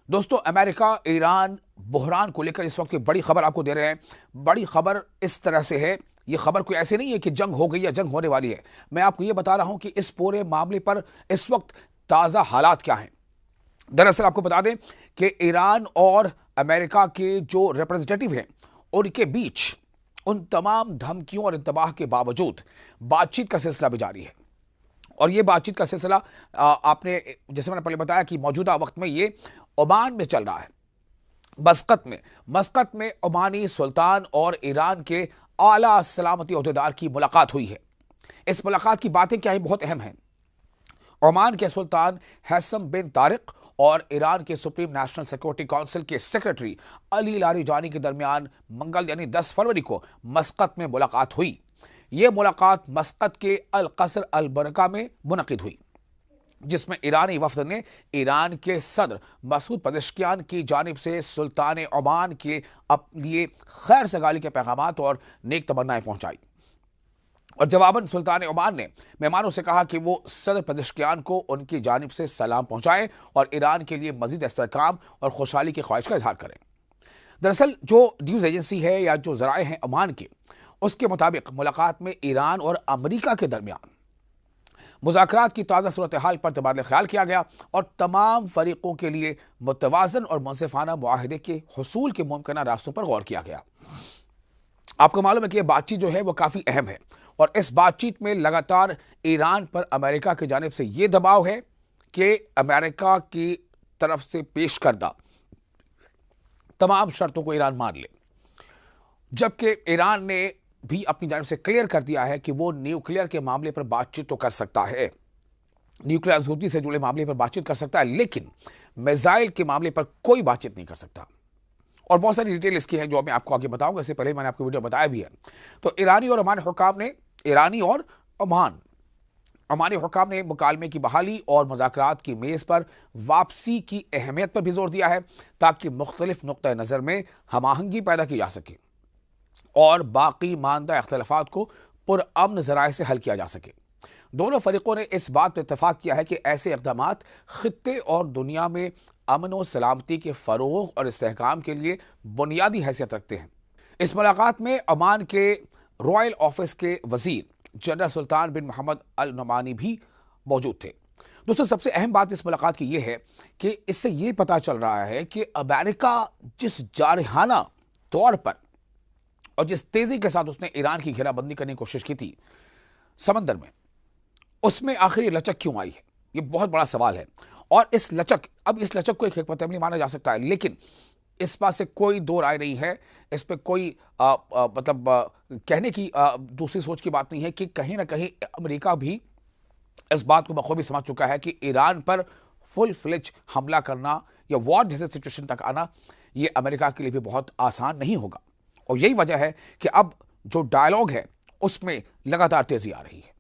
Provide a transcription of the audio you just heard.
दोस्तों, America Iran बहरान को लेकर इस वक्त एक बड़ी खबर आपको दे रहे हैं। बड़ी खबर इस तरह से है, ये खबर कोई ऐसे नहीं है कि जंग हो गई या जंग होने वाली है। मैं आपको ये बता रहा हूं कि इस पूरे मामले पर इस वक्त ताजा हालात क्या हैं। दरअसल आपको बता दें कि ईरान और अमेरिका के जो रिप्रेजेंटेटिव हैं, उनके बीच उन तमाम धमकियों और इंतबाह के बावजूद बातचीत का सिलसिला भी जारी है। और ये बातचीत का सिलसिला आपने, जैसे मैंने पहले बताया, कि मौजूदा वक्त में ये ओमान में चल रहा है। मस्कत में ओमानी सुल्तान और ईरान के आला सलामती ओहदेदार की मुलाकात हुई है। इस मुलाकात की बातें क्या है, बहुत अहम है। ओमान के सुल्तान हैसम बिन तारिक और ईरान के सुप्रीम नेशनल सिक्योरिटी काउंसिल के सेक्रेटरी अली लारीजानी के दरमियान मंगल यानी 10 फरवरी को मस्कत में मुलाकात हुई। यह मुलाकात मस्कत के अल कसर अल बरका में मुनक़िद हुई, जिसमें ईरानी वफद ने ईरान के सदर मसूद पज़ेश्कियान की जानिब से सुल्तान ओमान के लिए खैर सगाली के पैगामात और नेक तमन्नाएं पहुंचाई। और जवाबन सुल्तान ओमान ने मेहमानों से कहा कि वो सदर पज़ेश्कियान को उनकी जानिब से सलाम पहुंचाएं और ईरान के लिए मजीद इस्तेहकाम और खुशहाली की ख्वाहिश का इजहार करें। दरअसल जो न्यूज़ एजेंसी है या जो ज़राए हैं ओमान के, उसके मुताबिक मुलाकात में ईरान और अमरीका के दरमियान मुज़ाकरात की ताज़ा सूरत हाल पर तबादला ख्याल किया गया और तमाम फरीकों के लिए मुतवाज़न और मुनसिफाना मुआहदे के हुसूल के मुमकिन रास्तों पर गौर किया गया। आपको मालूम है कि यह बातचीत जो है वो काफ़ी अहम है और इस बातचीत में लगातार ईरान पर अमेरिका की जानिब से ये दबाव है कि अमेरिका की तरफ से पेश करदा तमाम शर्तों को ईरान मान ले, जबकि ईरान ने भी अपनी जानिब से क्लियर कर दिया है कि वो न्यूक्लियर के मामले पर बातचीत तो कर सकता है, न्यूक्लियर आज़ूदी से जुड़े मामले पर बातचीत कर सकता है, लेकिन मिसाइल के मामले पर कोई बातचीत नहीं कर सकता। और बहुत सारी डिटेल इसकी है जो मैं आपको आगे बताऊंगा। इससे पहले मैंने आपको वीडियो बताया भी है। तो ईरानी और ओमानी हुकाम ने मुकालमे की बहाली और मुज़ाकरात की मेज़ पर वापसी की अहमियत पर भी जोर दिया है, ताकि मुख्तलिफ नुक्ता नज़र में हमाहंगी पैदा की जा सके और बाकी मानदा इख्तलाफात को पुरअमन ज़राए से हल किया जा सके। दोनों फरीकों ने इस बात पर इत्तफाक किया है कि ऐसे इक़दामात खित्ते और दुनिया में अमन और सलामती के फ़रोग़ और इस्तेहकाम के लिए बुनियादी हैसियत रखते हैं। इस मुलाकात में ओमान के रॉयल ऑफिस के वज़ीर जनरल सुल्तान बिन मोहम्मद अल नुमानी भी मौजूद थे। दोस्तों, सबसे अहम बात इस मुलाकात की यह है कि इससे ये पता चल रहा है कि अमेरिका जिस जारहाना तौर पर और जिस तेजी के साथ उसने ईरान की घेराबंदी करने की कोशिश की थी समंदर में, उसमें आखिर ये लचक क्यों आई है, ये बहुत बड़ा सवाल है। और इस लचक को एक हिकमत अमली माना जा सकता है, लेकिन इस बात से कोई दो राय नहीं है, इस पे कोई कहने की दूसरी सोच की बात नहीं है कि कहीं ना कहीं अमेरिका भी इस बात को बखूबी समझ चुका है कि ईरान पर फुल फ्लेज हमला करना या वॉर जैसे सिचुएशन तक आना ये अमेरिका के लिए भी बहुत आसान नहीं होगा। और यही वजह है कि अब जो डायलॉग है उसमें लगातार तेजी आ रही है।